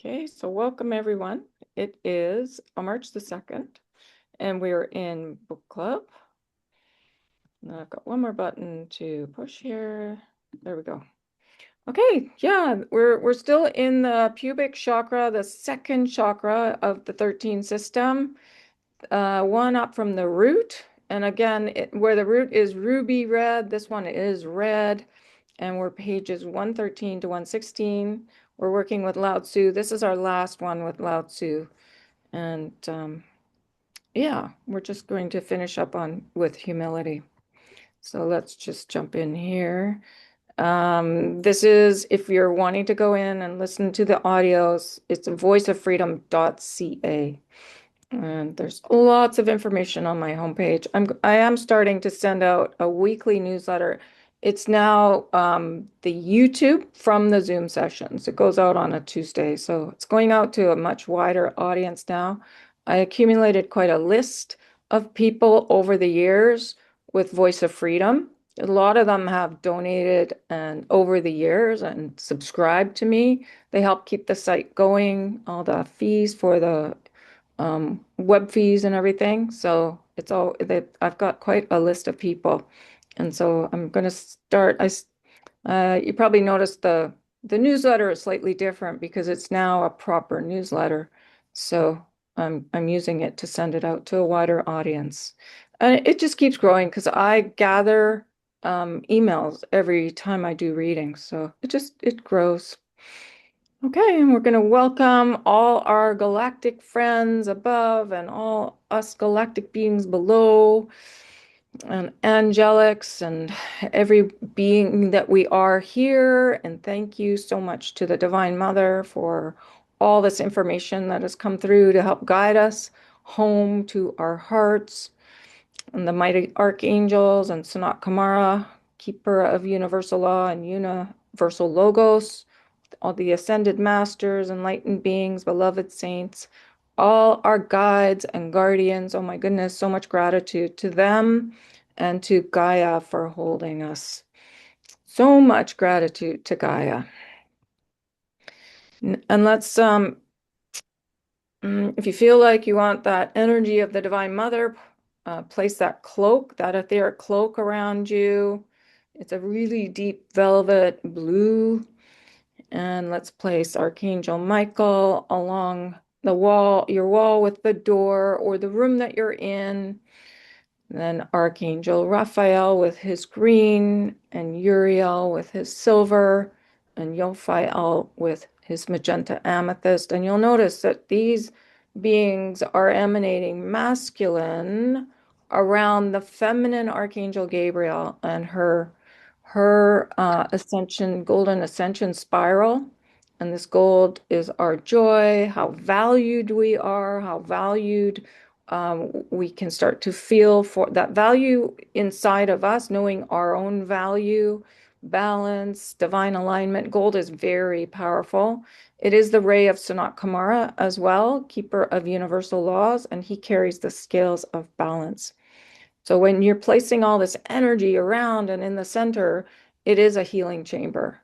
Okay, so welcome everyone. It is March the 2nd, and we're in book club. Now I've got one more button to push here. There we go. Okay, yeah, we're still in the pubic chakra, the second chakra of the 13 system. One up from the root. And again, where the root is ruby red, this one is red. And we're pages 113 to 116. We're working with Lao Tzu. This is our last one with Lao Tzu. And yeah, we're just going to finish up on with humility. So let's just jump in here. This is, if you're wanting to go in and listen to the audios, it's voiceoffreedom.ca. And there's lots of information on my homepage. I am starting to send out a weekly newsletter. It's now the YouTube from the Zoom sessions. It goes out on a Tuesday, so it's going out to a much wider audience now. I accumulated quite a list of people over the years with Voice of Freedom. A lot of them have donated and over the years and subscribed to me. They help keep the site going, all the fees for the web fees and everything. So it's all that I've got quite a list of people. And so I'm going to start. You probably noticed the newsletter is slightly different because it's now a proper newsletter. So I'm using it to send it out to a wider audience. And it just keeps growing because I gather emails every time I do readings. So it grows. Okay, and we're going to welcome all our galactic friends above and all us galactic beings below, and angelics, and every being that we are here. And thank you so much to the Divine Mother for all this information that has come through to help guide us home to our hearts, and the mighty archangels and Sanat Kumara, keeper of universal law and universal logos, all the ascended masters, enlightened beings, beloved saints, all our guides and guardians. Oh my goodness, so much gratitude to them and to Gaia for holding us. So much gratitude to Gaia. And let's, if you feel like you want that energy of the Divine Mother, place that cloak, that etheric cloak around you. It's a really deep velvet blue. And let's place Archangel Michael along the wall, your wall with the door or the room that you're in. Then Archangel Raphael with his green, and Uriel with his silver, and Yophiel with his magenta amethyst. And you'll notice that these beings are emanating masculine around the feminine Archangel Gabriel and her ascension, golden ascension spiral. And this gold is our joy, how valued we are, how valued we can start to feel for that value inside of us, knowing our own value, balance, divine alignment. Gold is very powerful. It is the ray of Sanat Kumara as well, keeper of universal laws, and he carries the scales of balance. So when you're placing all this energy around and in the center, it is a healing chamber.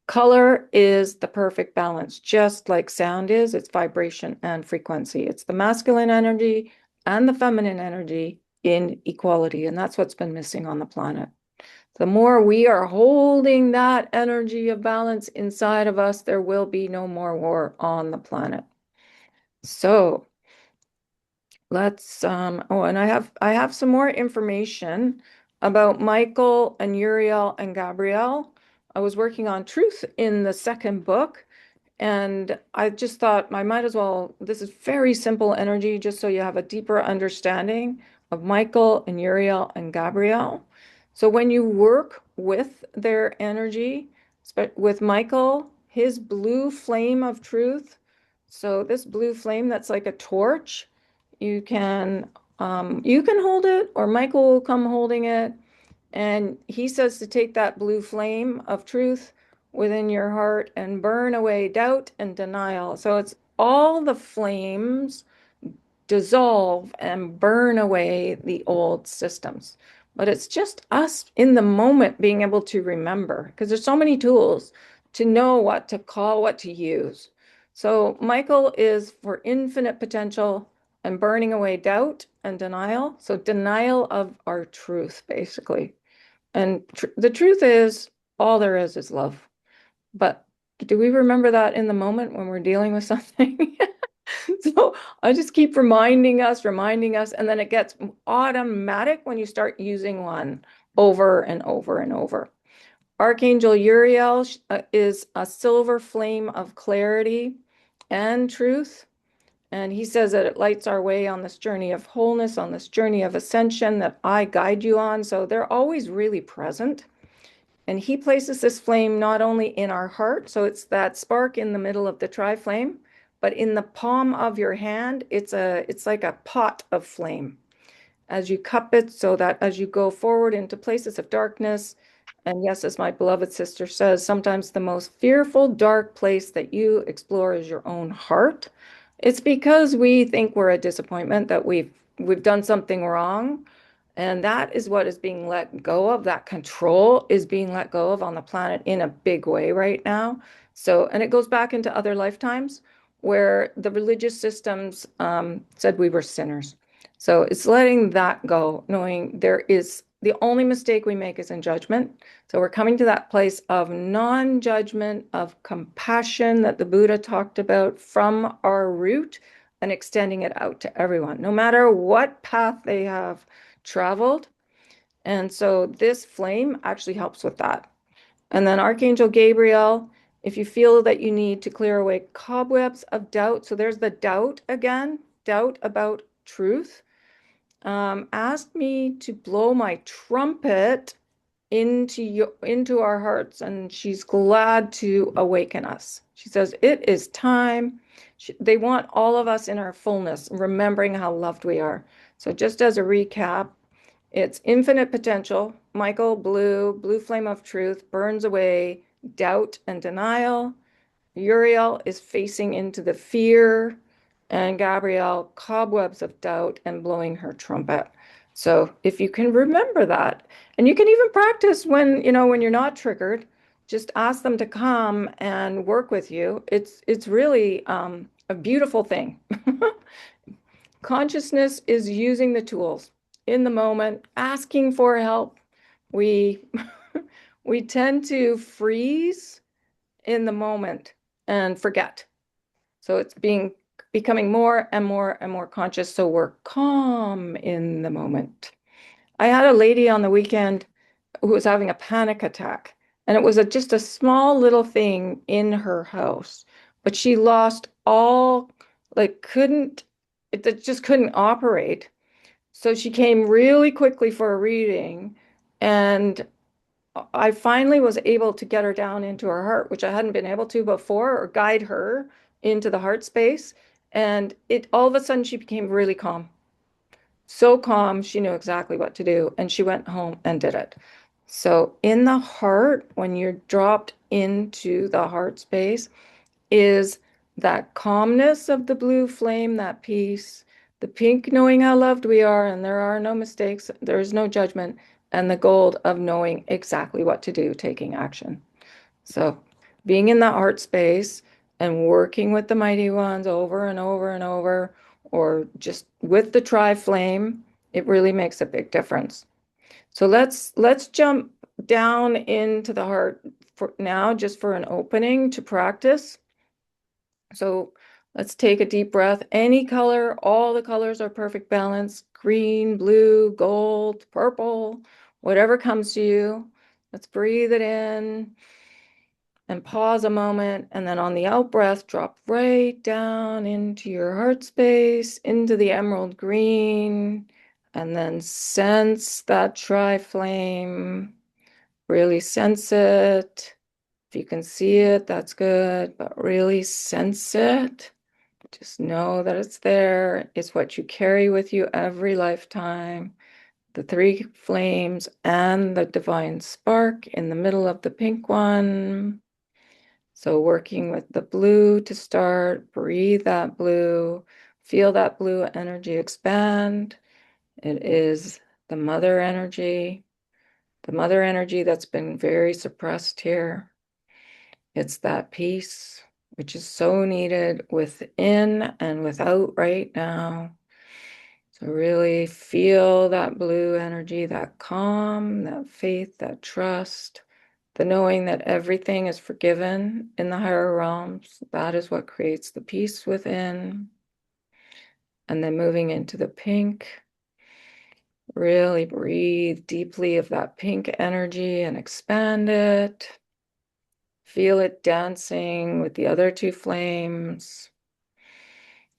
Color is the perfect balance, just like sound is, it's vibration and frequency. It's the masculine energy and the feminine energy in equality, and that's what's been missing on the planet. The more we are holding that energy of balance inside of us, there will be no more war on the planet. So let's oh, and I have some more information about Michael and Uriel and Gabrielle. I was working on truth in the second book, and I just thought I might as well, this is very simple energy, just so you have a deeper understanding of Michael and Uriel and Gabrielle. So when you work with their energy, with Michael, his blue flame of truth, so this blue flame that's like a torch, you can hold it, or Michael will come holding it. And he says to take that blue flame of truth within your heart and burn away doubt and denial. So it's all the flames dissolve and burn away the old systems. But it's just us in the moment being able to remember, because there's so many tools to know what to call, what to use. So Michael is for infinite potential and burning away doubt and denial. So denial of our truth, basically. And tr the truth is, all there is love. But do we remember that in the moment when we're dealing with something? So I just keep reminding us, and then it gets automatic when you start using one over and over and over. Archangel Uriel is a silver flame of clarity and truth. And he says that it lights our way on this journey of wholeness, on this journey of ascension that I guide you on. So they're always really present. And he places this flame not only in our heart, so it's that spark in the middle of the tri-flame, but in the palm of your hand, it's like a pot of flame as you cup it, so that as you go forward into places of darkness, and yes, as my beloved sister says, sometimes the most fearful, dark place that you explore is your own heart. It's because we think we're a disappointment, that we've done something wrong. And that is what is being let go of. That control is being let go of on the planet in a big way right now. So, and it goes back into other lifetimes where the religious systems said we were sinners. So it's letting that go, knowing there is the only mistake we make is in judgment. So we're coming to that place of non-judgment, of compassion that the Buddha talked about from our root and extending it out to everyone, no matter what path they have traveled. And so this flame actually helps with that. And then Archangel Gabriel, if you feel that you need to clear away cobwebs of doubt, so there's the doubt again, doubt about truth, asked me to blow my trumpet into our hearts, and she's glad to awaken us. She says it is time. They want all of us in our fullness, remembering how loved we are. So just as a recap, it's infinite potential. Michael, blue flame of truth, burns away doubt and denial. Uriel is facing into the fear, and Gabrielle, cobwebs of doubt and blowing her trumpet. So if you can remember that, and you can even practice when, when you're not triggered, just ask them to come and work with you. It's really a beautiful thing. Consciousness is using the tools in the moment, asking for help. We we tend to freeze in the moment and forget. So it's becoming more and more and more conscious. So we're calm in the moment. I had a lady on the weekend who was having a panic attack, and it was just a small little thing in her house, but she lost all, like, it just couldn't operate. So she came really quickly for a reading, and I finally was able to get her down into her heart, which I hadn't been able to before, or guide her into the heart space. And it all of a sudden she became really calm. So calm, she knew exactly what to do, and she went home and did it. So in the heart, when you're dropped into the heart space, is that calmness of the blue flame, that peace, the pink knowing how loved we are and there are no mistakes, there is no judgment, and the gold of knowing exactly what to do, taking action. So being in that heart space and working with the mighty ones over and over and over, or just with the tri-flame, it really makes a big difference. So let's jump down into the heart for now, just for an opening to practice. So let's take a deep breath. Any color, all the colors are perfect balance. Green, blue, gold, purple, whatever comes to you. Let's breathe it in and pause a moment. And then on the out breath, drop right down into your heart space, into the emerald green, and then sense that tri-flame. Really sense it. If you can see it, that's good, but really sense it. Just know that it's there. It's what you carry with you every lifetime. The three flames and the divine spark in the middle of the pink one. So working with the blue to start, breathe that blue, feel that blue energy expand. It is the mother energy that's been very suppressed here. It's that peace. which is so needed within and without right now. So really feel that blue energy, that calm, that faith, that trust, the knowing that everything is forgiven in the higher realms. That is what creates the peace within. And then moving into the pink, really breathe deeply of that pink energy and expand it. Feel it dancing with the other two flames.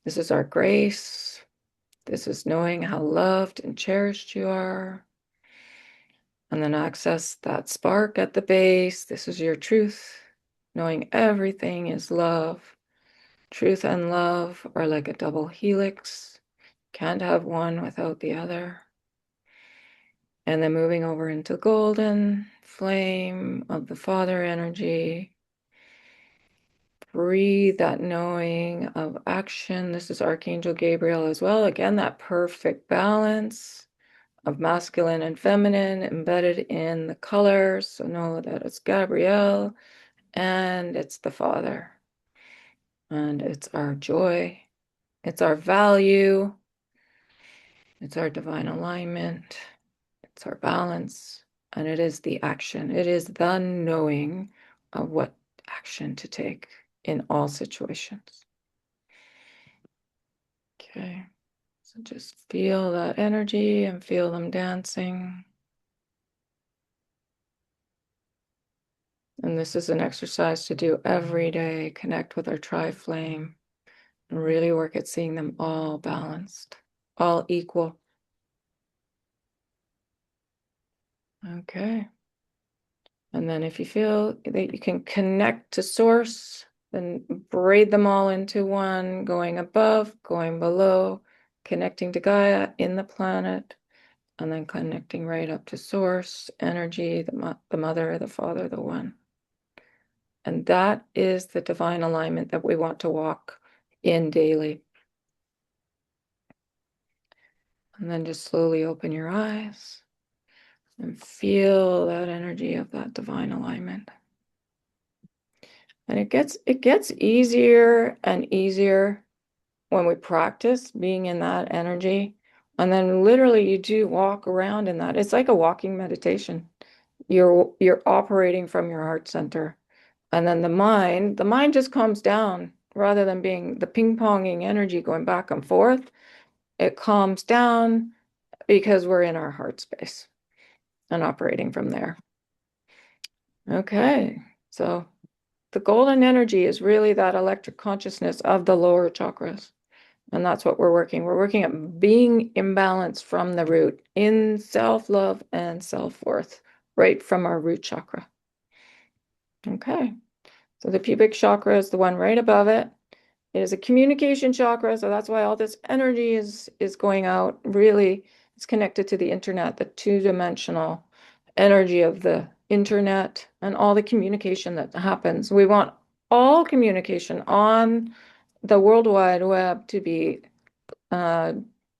This is our grace. This is knowing how loved and cherished you are. And then access that spark at the base. This is your truth, knowing everything is love. Truth and love are like a double helix. Can't have one without the other. And then moving over into golden flame of the Father energy. Breathe that knowing of action. This is Archangel Gabriel as well. Again, that perfect balance of masculine and feminine embedded in the colors. So know that it's Gabriel and it's the Father. And it's our joy. It's our value. It's our divine alignment. It's our balance. And it is the action. It is the knowing of what action to take in all situations. Okay. So just feel that energy and feel them dancing. And this is an exercise to do every day. Connect with our tri-flame and really work at seeing them all balanced, all equal. Okay. And then if you feel that you can connect to source, then braid them all into one, going above, going below, connecting to Gaia in the planet, and then connecting right up to source, energy, the mother, the father, the one. And that is the divine alignment that we want to walk in daily. And then just slowly open your eyes and feel that energy of that divine alignment. And it gets easier and easier when we practice being in that energy. And then literally you do walk around in that. It's like a walking meditation. You're operating from your heart center. And then the mind just calms down rather than being the ping-ponging energy going back and forth. It calms down because we're in our heart space and operating from there. Okay, so the golden energy is really that electric consciousness of the lower chakras. And that's what we're working. We're working at being imbalanced from the root in self-love and self-worth, right from our root chakra. Okay, so the pubic chakra is the one right above it. It is a communication chakra, so that's why all this energy is going out. Really, it's connected to the internet, the two-dimensional energy of the internet and all the communication that happens. We want all communication on the World Wide Web to be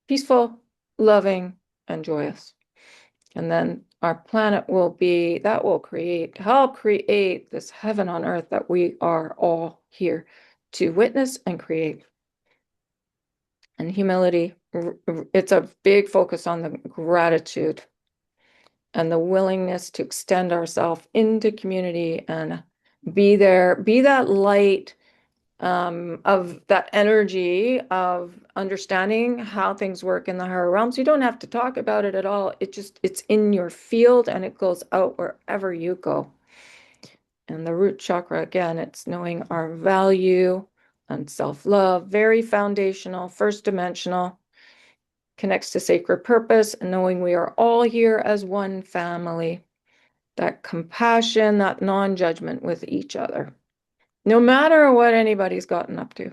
peaceful, loving, and joyous. And then our planet will be, that will help create this heaven on earth that we are all here to witness and create. And humility, it's a big focus on the gratitude and the willingness to extend ourselves into community and be there, be that light of that energy of understanding how things work in the higher realms. You don't have to talk about it at all. It's in your field and it goes out wherever you go. And the root chakra, again, it's knowing our value and self-love, very foundational, first dimensional, connects to sacred purpose and knowing we are all here as one family. That compassion, that non-judgment with each other, no matter what anybody's gotten up to.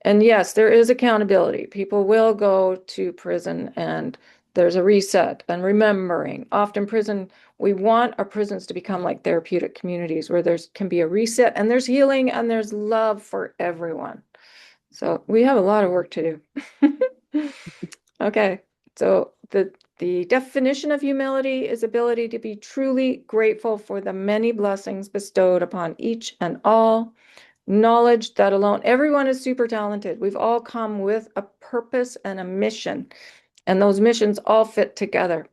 And yes, there is accountability. People will go to prison and there's a reset and remembering. Often we want our prisons to become like therapeutic communities where there can be a reset and there's healing and there's love for everyone. So we have a lot of work to do. Okay, so the definition of humility is ability to be truly grateful for the many blessings bestowed upon each and all, Knowledge that alone, everyone is super talented. We've all come with a purpose and a mission, and those missions all fit together.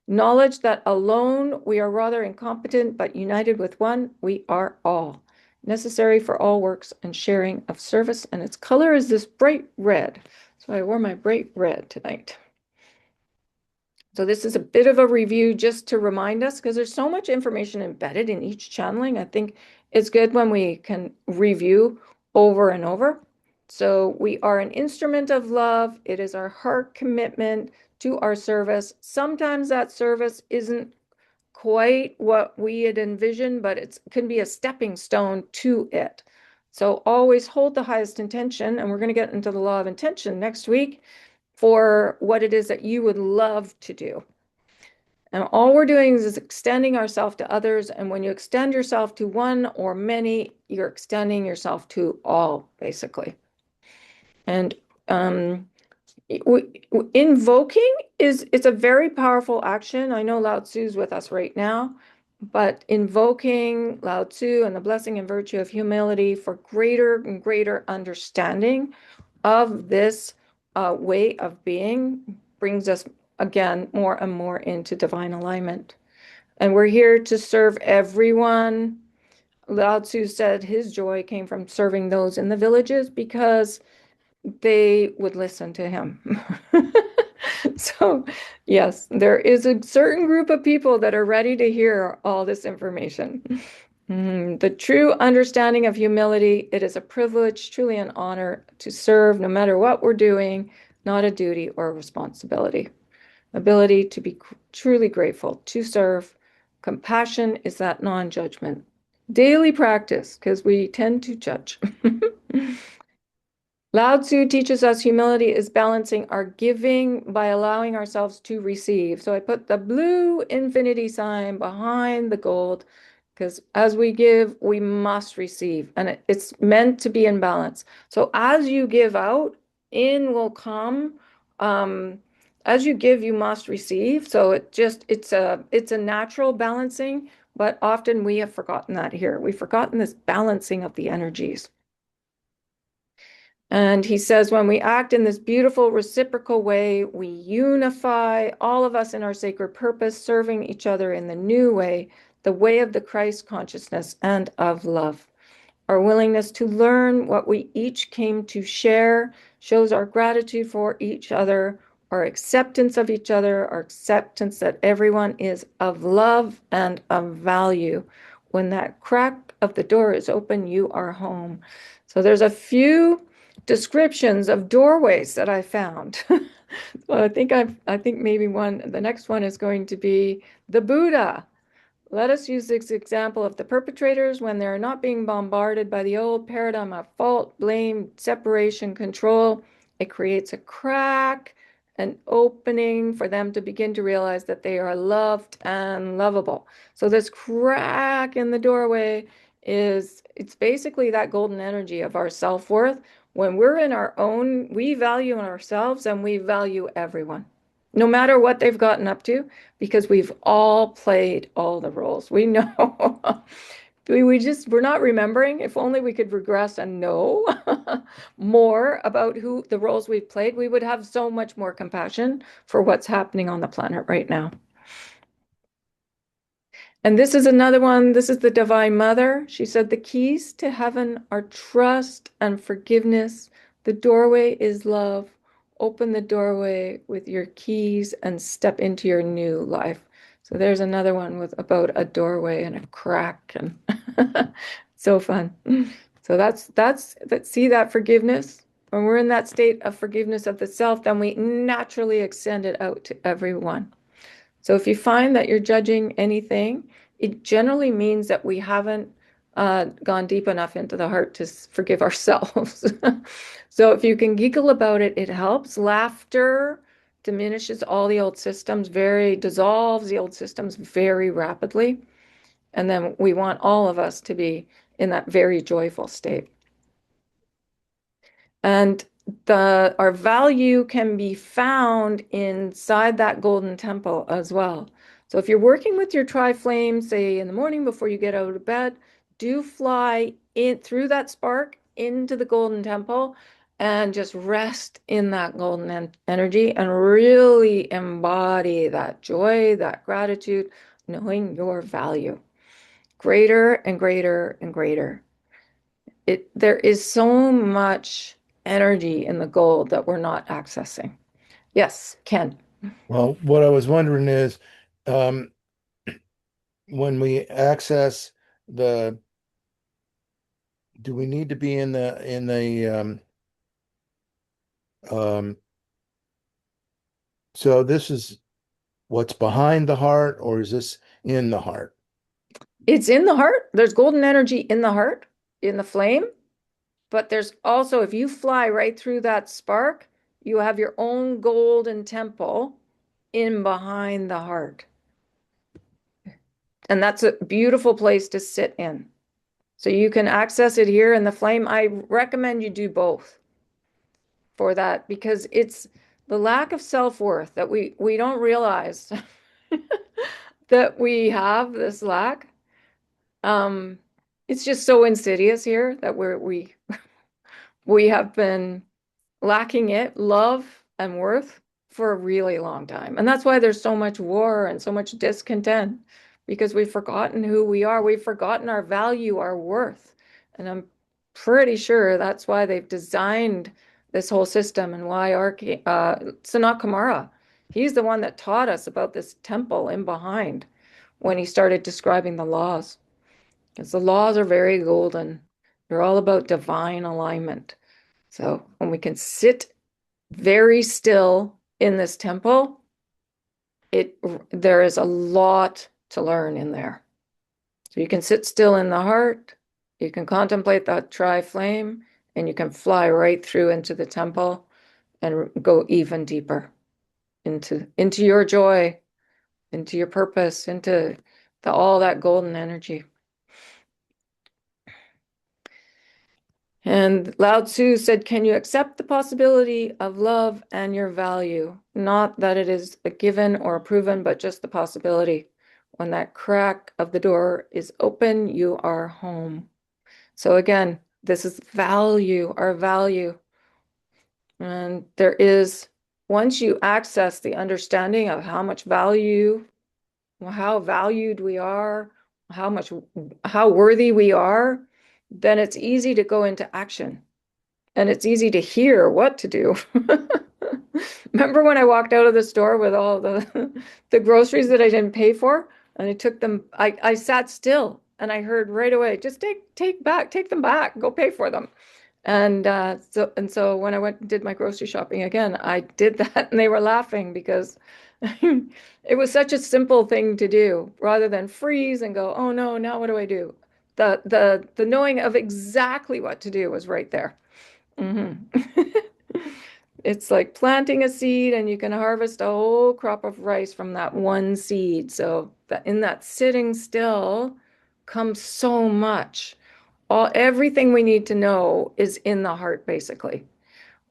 Knowledge that alone we are rather incompetent, but united with one, we are all. Necessary for all works and sharing of service, and its color is this bright red. So I wore my bright red tonight. So this is a bit of a review just to remind us, because there's so much information embedded in each channeling. I think it's good when we can review over and over. So we are an instrument of love. It is our heart commitment to our service. Sometimes that service isn't quite what we had envisioned, but it can be a stepping stone to it. So always hold the highest intention, and we're going to get into the law of intention next week for what it is that you would love to do. And all we're doing is extending ourselves to others. And when you extend yourself to one or many, you're extending yourself to all, basically. And invoking it's a very powerful action. I know Lao Tzu's with us right now, but invoking Lao Tzu and the blessing and virtue of humility for greater and greater understanding of this way of being brings us again more and more into divine alignment. And we're here to serve everyone. Lao Tzu said his joy came from serving those in the villages because they would listen to him. So, yes, there is a certain group of people that are ready to hear all this information. The true understanding of humility, it is a privilege, truly an honor to serve no matter what we're doing, not a duty or a responsibility. Ability to be truly grateful, to serve. Compassion is that non-judgment. Daily practice, because we tend to judge. Lao Tzu teaches us humility is balancing our giving by allowing ourselves to receive. So I put the blue infinity sign behind the gold because as we give, we must receive. And it's meant to be in balance. So as you give out, in will come. As you give, you must receive. So it's a natural balancing, but often we have forgotten that here. We've forgotten this balancing of the energies. And he says, when we act in this beautiful reciprocal way, we unify all of us in our sacred purpose, serving each other in the new way, the way of the Christ consciousness and of love. Our willingness to learn what we each came to share shows our gratitude for each other, our acceptance of each other, our acceptance that everyone is of love and of value. When that crack of the door is open, you are home. So there's a few descriptions of doorways that I found. Well, I think maybe the next one is going to be the Buddha. Let us use this example of the perpetrators when they're not being bombarded by the old paradigm of fault, blame, separation, control. It creates a crack, an opening for them to begin to realize that they are loved and lovable. So this crack in the doorway it's basically that golden energy of our self-worth. When we're in our own, we value ourselves and we value everyone, no matter what they've gotten up to, because we've all played all the roles. We know. We're not remembering. If only we could regress and know more about the roles we've played, we would have so much more compassion for what's happening on the planet right now. And this is another one. This is the Divine Mother. She said, the keys to heaven are trust and forgiveness. The doorway is love. Open the doorway with your keys and step into your new life. So there's another one about a doorway and a crack, and so fun. So see that forgiveness. When we're in that state of forgiveness of the self, then we naturally extend it out to everyone. So if you find that you're judging anything, it generally means that we haven't gone deep enough into the heart to forgive ourselves. So if you can giggle about it, it helps. Laughter diminishes all the old systems, dissolves the old systems very rapidly. And then we want all of us to be in that very joyful state. And our value can be found inside that golden temple as well. So if you're working with your tri-flame, say in the morning before you get out of bed, do fly in through that spark into the golden temple and just rest in that golden energy and really embody that joy, that gratitude, knowing your value greater and greater and greater. There is so much energy in the gold that we're not accessing. Yes, Ken. Well, what I was wondering is, um, when we access the, do we need to be in um, so this is what's behind the heart, or is this in the heart? It's in the heart. There's golden energy in the heart, in the flame. But there's also, if you fly right through that spark, you have your own golden temple in behind the heart. And that's a beautiful place to sit in. So you can access it here in the flame. I recommend you do both for that because it's the lack of self-worth that we don't realize that we have this lack. Um, it's just so insidious here that we have been lacking it, love and worth for a really long time. And that's why there's so much war and so much discontent because we've forgotten who we are. We've forgotten our value, our worth. And I'm pretty sure that's why they've designed this whole system and why Sanat Kumara, he's the one that taught us about this temple in behind when he started describing the laws. Because the laws are very golden. They're all about divine alignment. So when we can sit very still in this temple, there is a lot to learn in there. So you can sit still in the heart, you can contemplate that tri-flame, and you can fly right through into the temple and go even deeper into your joy, into your purpose, into all that golden energy. And Lao Tzu said, can you accept the possibility of love and your value? Not that it is a given or a proven, but just the possibility. When that crack of the door is open, you are home. So again, this is value, our value. And there is, once you access the understanding of how much value, how valued we are, how worthy we are, then it's easy to go into action and it's easy to hear what to do. Remember when I walked out of the store with all the groceries that I didn't pay for and I took them, I sat still and I heard right away, just take them back, go pay for them. And so when I went and did my grocery shopping again, I did that and they were laughing because it was such a simple thing to do rather than freeze and go, oh no, now what do I do? The knowing of exactly what to do was right there. Mhm. It's like planting a seed and you can harvest a whole crop of rice from that one seed. So that in that sitting still comes so much. Everything we need to know is in the heart, basically.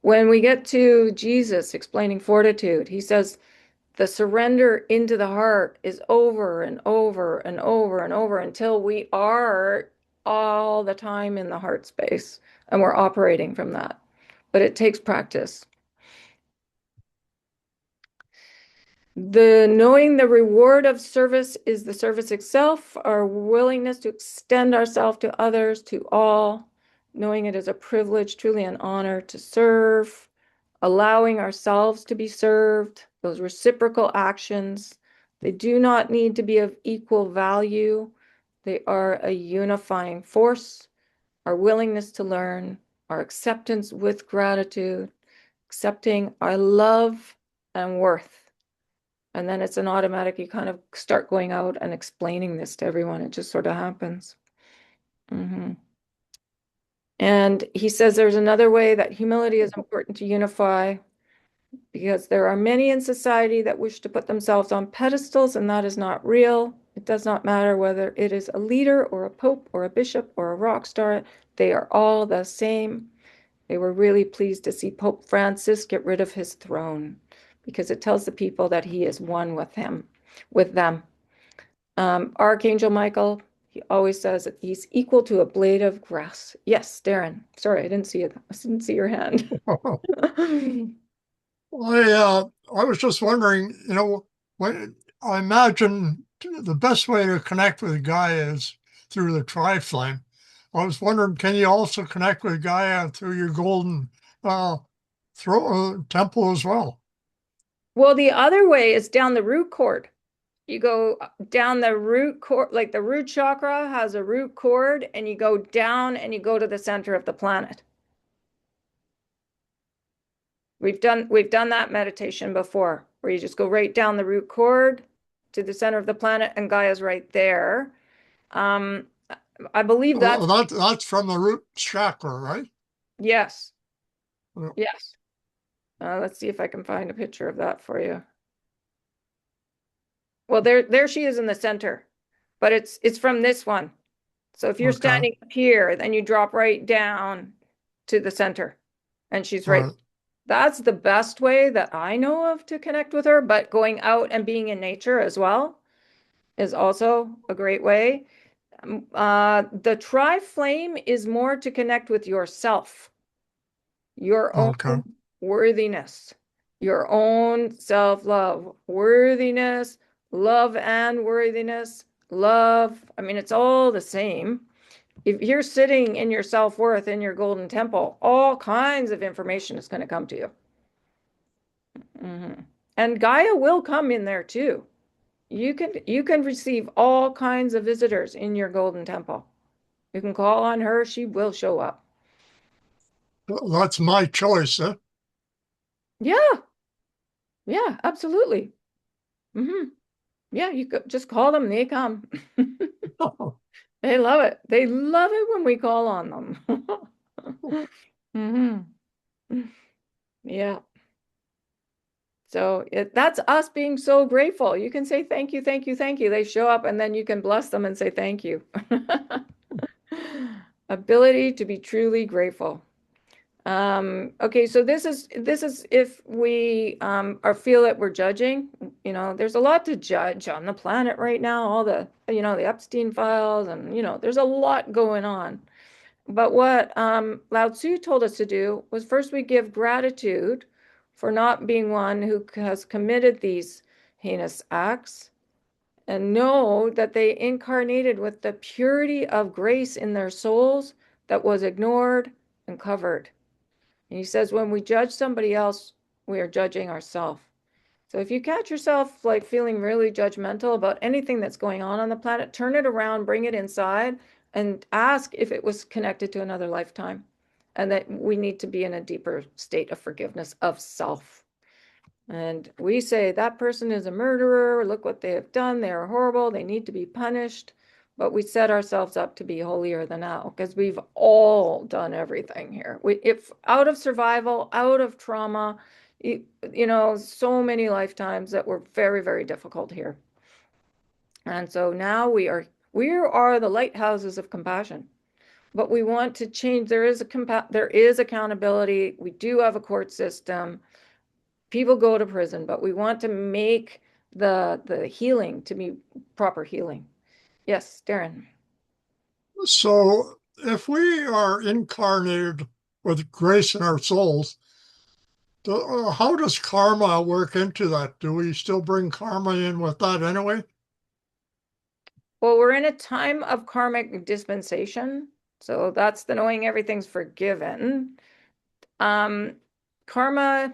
When we get to Jesus explaining fortitude, he says the surrender into the heart is over and over and over and over until we are all the time in the heart space and we're operating from that. But it takes practice. The knowing the reward of service is the service itself, our willingness to extend ourselves to others, to all, knowing it is a privilege, truly an honor to serve, allowing ourselves to be served, those reciprocal actions. They do not need to be of equal value. They are a unifying force, our willingness to learn, our acceptance with gratitude, accepting our love and worth. And then it's an automatic, you kind of start going out and explaining this to everyone. It just sort of happens. And he says there's another way that humility is important to unify because there are many in society that wish to put themselves on pedestals, and that is not real. It does not matter whether it is a leader or a pope or a bishop or a rock star. They are all the same. They were really pleased to see Pope Francis get rid of his throne because it tells the people that he is one with them. Archangel Michael, He always says that he's equal to a blade of grass. Yes, Darren. Sorry, I didn't see it. I didn't see your hand. I was just wondering, when I imagine the best way to connect with Gaia is through the tri-flame. I was wondering, can you also connect with Gaia through your golden uh, temple as well? Well, the other way is down the root cord. You go down the root cord, like the root chakra has a root cord, and you go down and you go to the center of the planet. We've done that meditation before, where you just go right down the root cord to the center of the planet, and Gaia's right there. Um, I believe that's That's from the root chakra, right? yes, Uh, yes. Let's see if I can find a picture of that for you. Well, there she is in the center, but it's from this one. So if you're Okay. standing up here, then you drop right down to the center, and she's right. Right. That's the best way that I know of to connect with her, but going out and being in nature as well is also a great way. The tri-flame is more to connect with yourself, your own Okay. worthiness, your own self-love, worthiness, love and worthiness, love. I mean, it's all the same. If you're sitting in your self-worth in your golden temple, all kinds of information is going to come to you. And Gaia will come in there too. You can receive all kinds of visitors in your golden temple. You can call on her, she will show up. That's my choice, eh? Yeah, yeah, absolutely. hmm Yeah, you could just call them, they come. They love it. They love it when we call on them. hmm Yeah. So that's us being so grateful. You can say thank you, thank you, thank you. They show up and then you can bless them and say thank you. Ability to be truly grateful. Okay, so this is if we are feel that we're judging. There's a lot to judge on the planet right now, all the Epstein files, and there's a lot going on. But what Lao Tzu told us to do was first we give gratitude for not being one who has committed these heinous acts, and know that they incarnated with the purity of grace in their souls that was ignored and covered. And he says, when we judge somebody else, we are judging ourselves. So if you catch yourself like feeling really judgmental about anything that's going on the planet, turn it around, bring it inside, and ask if it was connected to another lifetime. And that we need to be in a deeper state of forgiveness of self. And we say that person is a murderer. Look what they have done. They are horrible. They need to be punished. But we set ourselves up to be holier than thou because we've all done everything here. If out of survival, out of trauma, so many lifetimes that were very, very difficult here. And so now we are the lighthouses of compassion. But we want to change. There is accountability. We do have a court system. People go to prison, but we want to make the healing to be proper healing. Yes, Darren. So if we are incarnated with grace in our souls, how does karma work into that? Do we still bring karma in with that anyway? Well, we're in a time of karmic dispensation, so that's the knowing everything's forgiven. Um, Karma,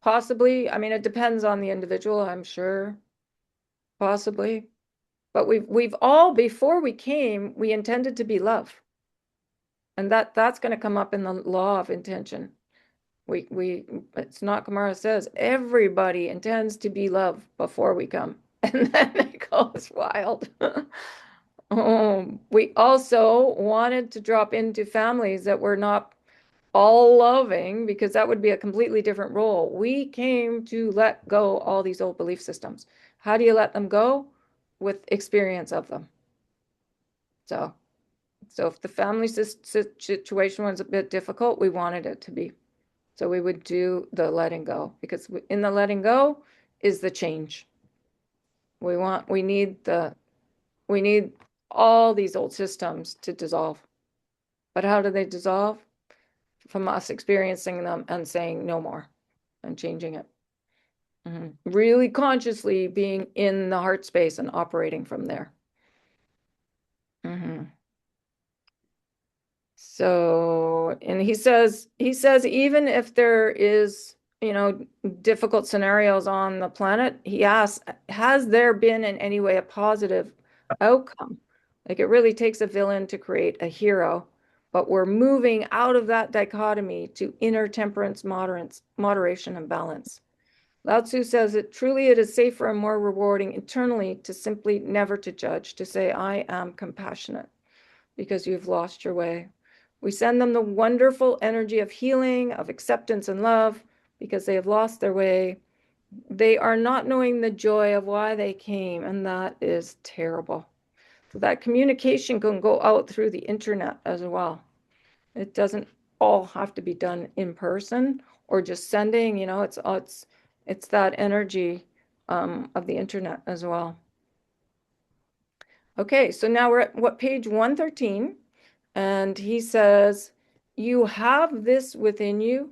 possibly. I mean, it depends on the individual, I'm sure, possibly. But we've all, before we came, we intended to be love. And that's going to come up in the law of intention. It's not Kamara says, everybody intends to be love before we come. And then it goes wild. We also wanted to drop into families that were not all loving because that would be a completely different role. We came to let go all these old belief systems. How do you let them go? With experience of them. So if the family situation was a bit difficult, we wanted it to be. So we would do the letting go because in the letting go is the change. We need all these old systems to dissolve. But how do they dissolve? From us experiencing them and saying no more and changing it. Really consciously being in the heart space and operating from there. So, and he says, even if there is, difficult scenarios on the planet, he asks, has there been in any way a positive outcome? Like it really takes a villain to create a hero, but we're moving out of that dichotomy to inner temperance, moderation, and balance. Lao Tzu says it is safer and more rewarding internally to simply never to judge, to say, I am compassionate because you've lost your way. We send them the wonderful energy of healing, of acceptance and love because they have lost their way. They are not knowing the joy of why they came, and that is terrible. So that communication can go out through the internet as well. It doesn't all have to be done in person or just sending, it's that energy of the internet as well. Okay, so now we're at page 113, and he says, you have this within you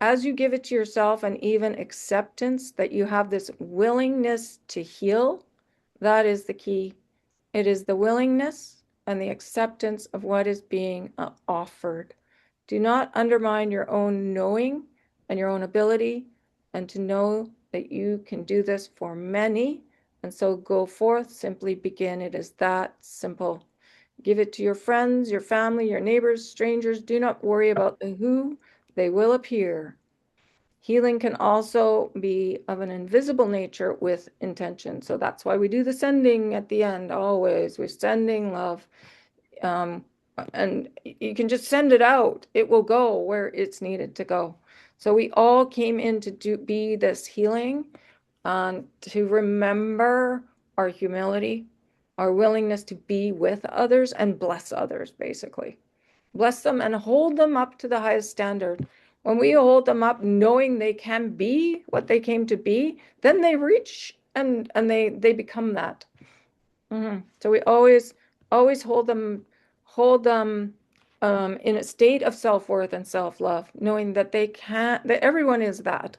as you give it to yourself, and even acceptance that you have this willingness to heal. That is the key. It is the willingness and the acceptance of what is being offered. Do not undermine your own knowing and your own ability, and to know that you can do this for many. And so go forth, simply begin. It is that simple. Give it to your friends, your family, your neighbors, strangers. Do not worry about the who, they will appear. Healing can also be of an invisible nature with intention. So that's why we do the sending at the end, always. We're sending love. And you can just send it out. It will go where it's needed to go. So we all came in to be this healing, to remember our humility, our willingness to be with others and bless others, basically. Bless them and hold them up to the highest standard. When we hold them up, knowing they can be what they came to be, then they reach and they become that. So we always hold them in a state of self-worth and self-love, knowing that that everyone is that.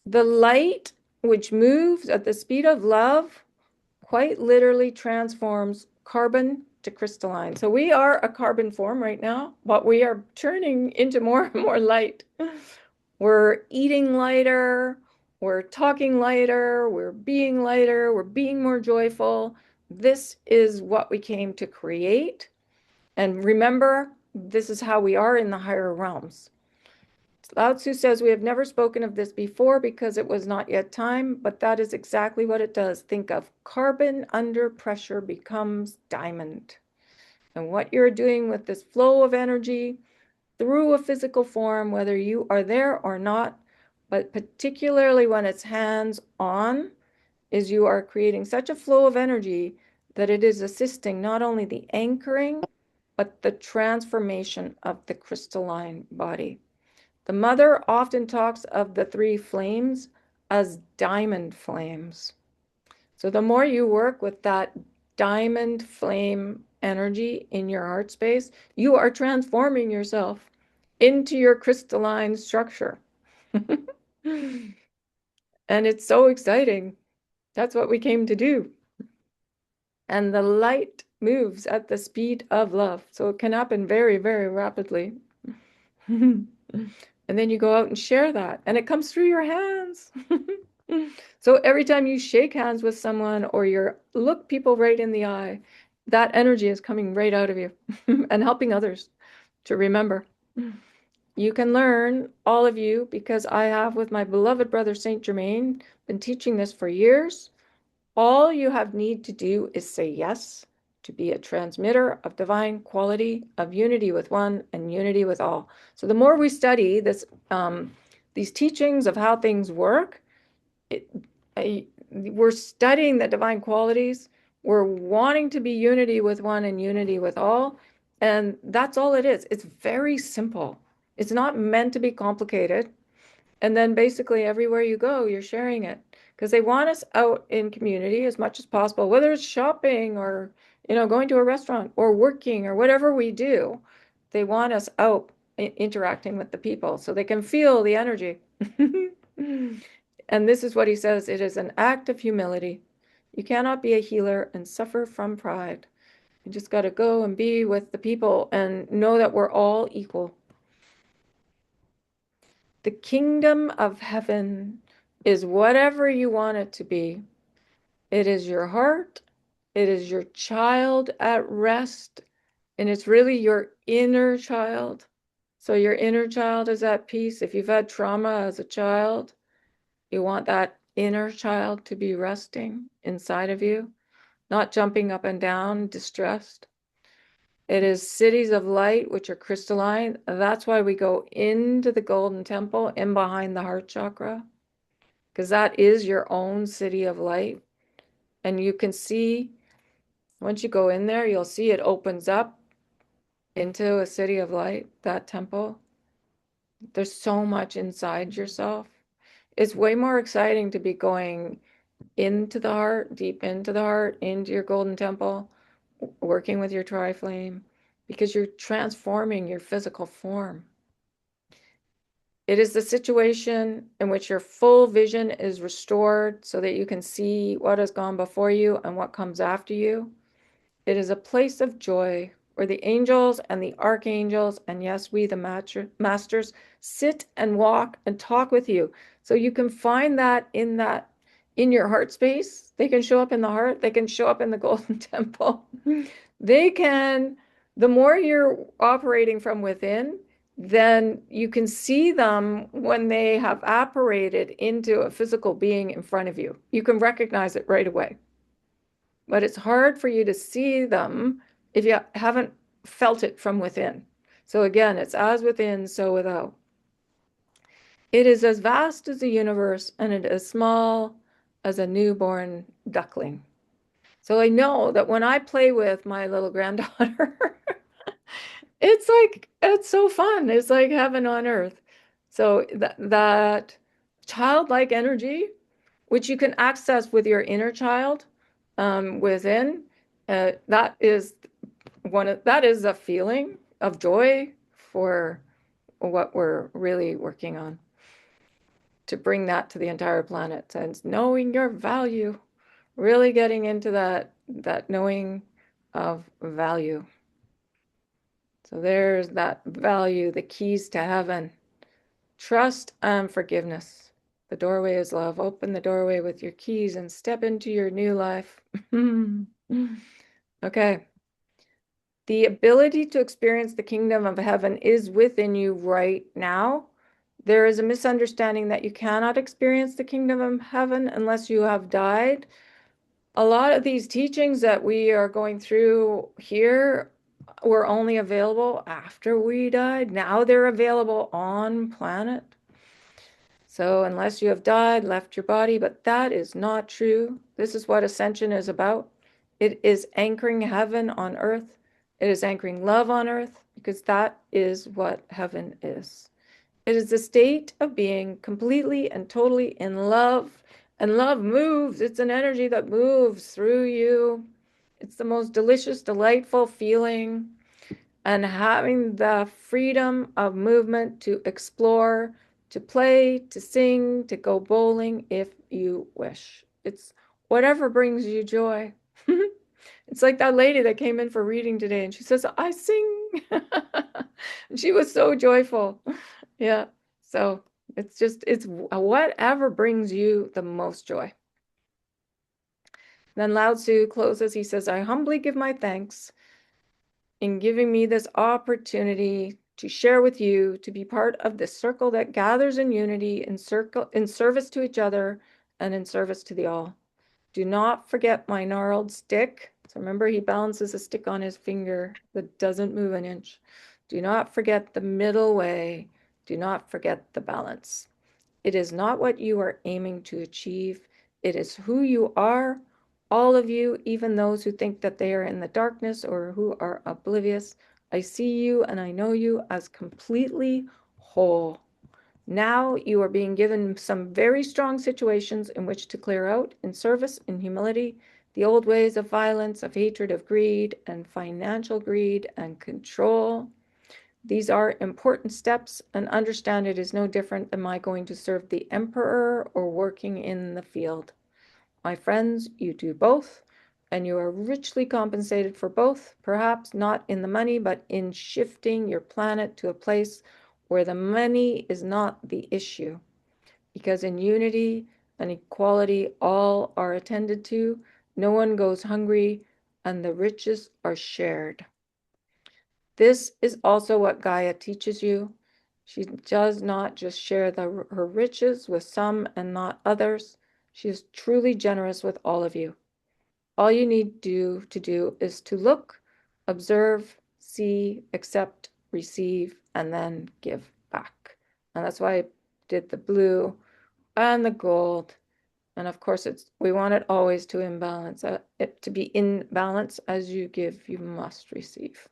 The light, which moves at the speed of love, quite literally transforms carbon to crystalline. So we are a carbon form right now, but we are turning into more and more light. We're eating lighter, we're talking lighter, we're being more joyful. This is what we came to create. And remember, this is how we are in the higher realms. Lao Tzu says, we have never spoken of this before because it was not yet time, but that is exactly what it does. Think of carbon under pressure becomes diamond. And what you're doing with this flow of energy through a physical form, whether you are there or not, but particularly when it's hands-on, is you are creating such a flow of energy that it is assisting not only the anchoring, but the transformation of the crystalline body. The mother often talks of the three flames as diamond flames. So the more you work with that diamond flame energy in your heart space, you are transforming yourself into your crystalline structure. And it's so exciting. That's what we came to do. And the light moves at the speed of love. So it can happen very, very rapidly. And then you go out and share that, and it comes through your hands. So every time you shake hands with someone or you look people right in the eye, that energy is coming right out of you and helping others to remember. You can learn, all of you, because I have, with my beloved brother Saint Germain, been teaching this for years. All you need to do is say yes to be a transmitter of divine quality, of unity with one and unity with all. So the more we study this, these teachings of how things work, we're studying the divine qualities. We're wanting to be unity with one and unity with all. And that's all it is. It's very simple. It's not meant to be complicated. And then basically everywhere you go, you're sharing it. because they want us out in community as much as possible, whether it's shopping or, going to a restaurant or working or whatever we do. They want us out interacting with the people so they can feel the energy. And this is what he says, it is an act of humility. You cannot be a healer and suffer from pride. You just got to go and be with the people and know that we're all equal. The kingdom of heaven is whatever you want it to be. It is your heart. It is your child at rest. And it's really your inner child. So your inner child is at peace. If you've had trauma as a child, you want that inner child to be resting inside of you, not jumping up and down, distressed. It is cities of light, which are crystalline. That's why we go into the golden temple in behind the heart chakra, because that is your own city of light. And you can see, once you go in there, you'll see it opens up into a city of light, that temple. There's so much inside yourself. It's way more exciting to be going into the heart, deep into the heart, into your golden temple, working with your tri-flame, because you're transforming your physical form. It is the situation in which your full vision is restored so that you can see what has gone before you and what comes after you. It is a place of joy where the angels and the archangels, and yes, we, the masters, sit and walk and talk with you. So you can find that in your heart space. They can show up in the heart. They can show up in the golden temple. They can, the more you're operating from within, then you can see them when they have apparated into a physical being in front of you. You can recognize it right away. But it's hard for you to see them if you haven't felt it from within. So again, it's as within, so without. It is as vast as the universe, and it is small as a newborn duckling. So I know that when I play with my little granddaughter, it's so fun. It's like heaven on earth. So that childlike energy, which you can access with your inner child within, that is a feeling of joy for what we're really working on, to bring that to the entire planet, and knowing your value, really getting into that knowing of value. So there's that value, the keys to heaven. Trust and forgiveness. The doorway is love. Open the doorway with your keys and step into your new life. Okay. The ability to experience the kingdom of heaven is within you right now. There is a misunderstanding that you cannot experience the kingdom of heaven unless you have died. A lot of these teachings that we are going through here were only available after we died. Now they're available on planet. So unless you have died, left your body, but that is not true. This is what Ascension is about. It is anchoring heaven on earth. It is anchoring love on earth, because that is what heaven is. It is a state of being completely and totally in love. And love moves. It's an energy that moves through you. It's the most delicious, delightful feeling. And having the freedom of movement to explore, to play, to sing, to go bowling if you wish. It's whatever brings you joy. It's like that lady that came in for reading today, and she says, I sing. And she was so joyful. Yeah. So it's whatever brings you the most joy. Then Lao Tzu closes, he says, I humbly give my thanks in giving me this opportunity to share with you, to be part of this circle that gathers in unity, in service to each other, and in service to the all. Do not forget my gnarled stick. So remember, he balances a stick on his finger that doesn't move an inch. Do not forget the middle way. Do not forget the balance. It is not what you are aiming to achieve. It is who you are, all of you, even those who think that they are in the darkness or who are oblivious. I see you and I know you as completely whole. Now you are being given some very strong situations in which to clear out in service, in humility, the old ways of violence, of hatred, of greed, and financial greed and control. These are important steps, and understand it is no different than my going to serve the emperor or working in the field. My friends, you do both, and you are richly compensated for both, perhaps not in the money, but in shifting your planet to a place where the money is not the issue. Because in unity and equality, all are attended to, no one goes hungry, and the riches are shared. This is also what Gaia teaches you. She does not just share her riches with some and not others. She is truly generous with all of you. All you need to do is to look, observe, see, accept, receive, and then give back. And that's why I did the blue and the gold. And of course, we want it always to imbalance, it to be in balance. As you give, you must receive.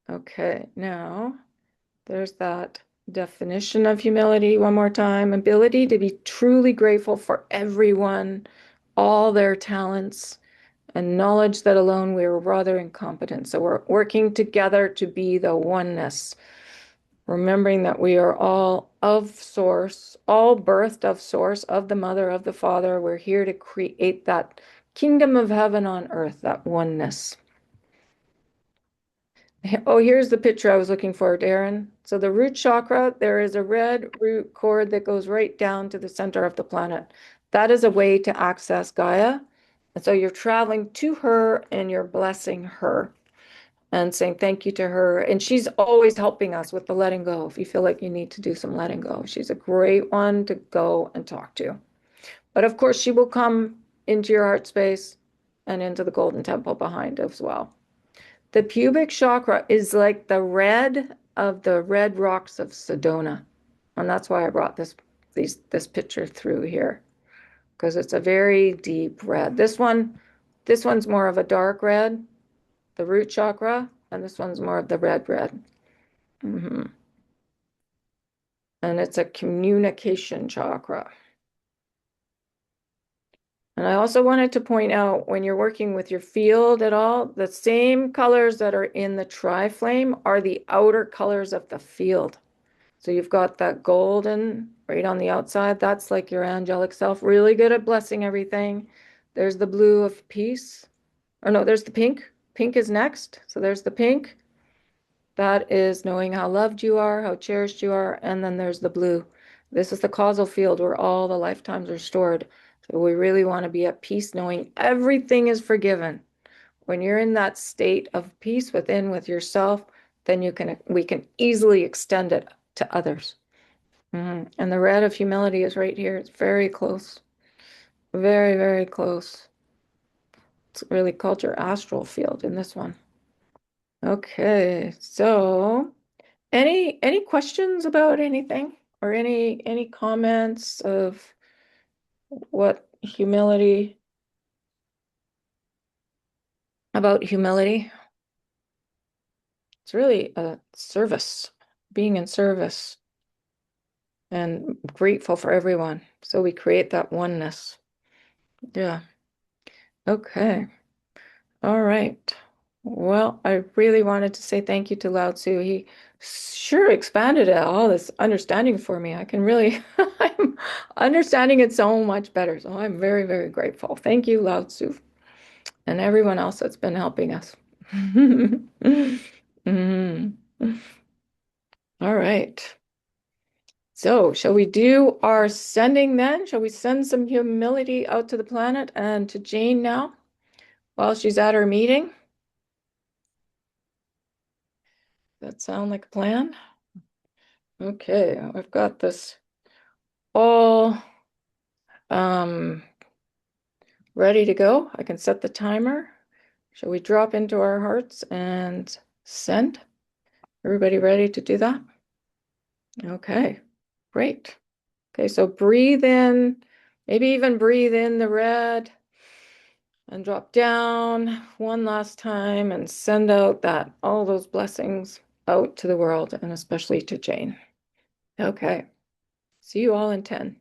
Okay, now there's that definition of humility one more time. Ability to be truly grateful for everyone, all their talents, and knowledge that alone we are rather incompetent. So we're working together to be the oneness, remembering that we are all of source, all birthed of source, of the mother, of the father. We're here to create that kingdom of heaven on earth, that oneness. Oh, here's the picture I was looking for, Darren. So the root chakra, there is a red root cord that goes right down to the center of the planet. That is a way to access Gaia. And so you're traveling to her and you're blessing her and saying thank you to her. And she's always helping us with the letting go. If you feel like you need to do some letting go, she's a great one to go and talk to. But of course, she will come into your heart space and into the golden temple behind as well. The pubic chakra is like the red of the red rocks of Sedona. And that's why I brought this picture through here, because it's a very deep red. This one's more of a dark red, the root chakra, and this one's more of the red red. And it's a communication chakra. And I also wanted to point out, when you're working with your field at all, the same colors that are in the tri-flame are the outer colors of the field. So you've got that golden right on the outside. That's like your angelic self, really good at blessing everything. There's the blue of peace. Or no, there's the pink. Pink is next. So there's the pink. That is knowing how loved you are, how cherished you are. And then there's the blue. This is the causal field where all the lifetimes are stored. So we really want to be at peace, knowing everything is forgiven. When you're in that state of peace within with yourself, then we can easily extend it to others. And the red of humility is right here. It's very close. Very, very close. It's really called your astral field in this one. Okay, so any questions about anything, or any comments of what humility, about humility? It's really a service, being in service and grateful for everyone. So we create that oneness. Yeah. Okay. All right. Well, I really wanted to say thank you to Lao Tzu. He sure expanded all this understanding for me. I can really, I'm understanding it so much better. So I'm very, very grateful. Thank you, Lao Tzu, and everyone else that's been helping us. Mhm. All right. So shall we do our sending then? Shall we send some humility out to the planet and to Jane now while she's at her meeting? That sound like a plan? Okay, I've got this all ready to go. I can set the timer. Shall we drop into our hearts and send? Everybody ready to do that? Okay, great. Okay, so breathe in, maybe even breathe in the red and drop down one last time and send out all those blessings out to the world, and especially to Jane. Okay. See you all in 10.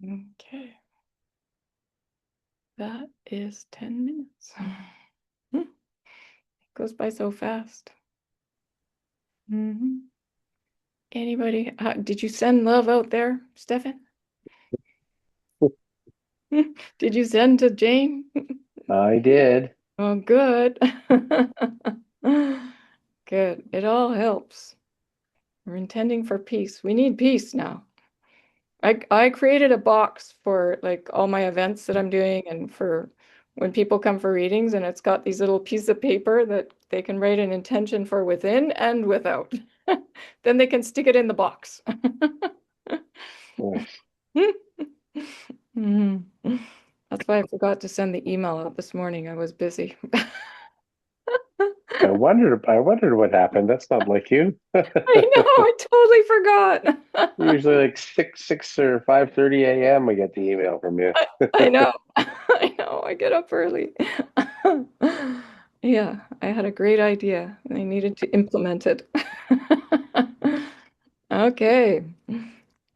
Okay. That is 10 minutes. It goes by so fast. Anybody, did you send love out there, Stefan? Did you send to Jane? I did. Oh, good. Good. It all helps. We're intending for peace. We need peace now. I created a box for like all my events that I'm doing and for when people come for readings, and it's got these little pieces of paper that they can write an intention for within and without. Then they can stick it in the box. Nice. Mhm. That's why I forgot to send the email out this morning. I was busy. I wondered what happened. That's not like you. I know, I totally forgot. Usually like 6 or 5:30 a.m. we get the email from you. I know. I know. I get up early. Yeah, I had a great idea and I needed to implement it. Okay.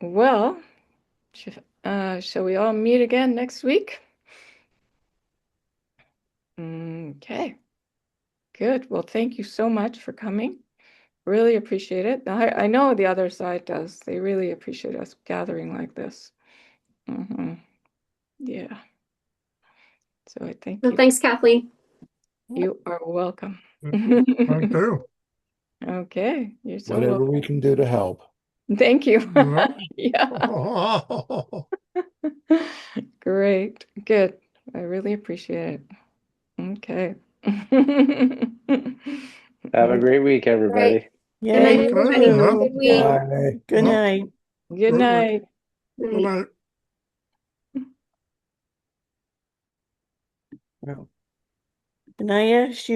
Well, shall we all meet again next week? Okay. Good. Well, thank you so much for coming. Really appreciate it. I know the other side does. They really appreciate us gathering like this. Yeah. So I thank Well, you. thanks, Kathleen. You are welcome. Thank you. Okay, you're so Whatever welcome. we can do to help. Thank you. Yeah. Yeah, great. Good. I really appreciate it. Okay. Have a great week, everybody. Right. Yeah, Good night, you Okay, everybody. Have a yeah. good too. week. Bye. Good Well, night. Good night. Good Good night. night. Well, can I ask you?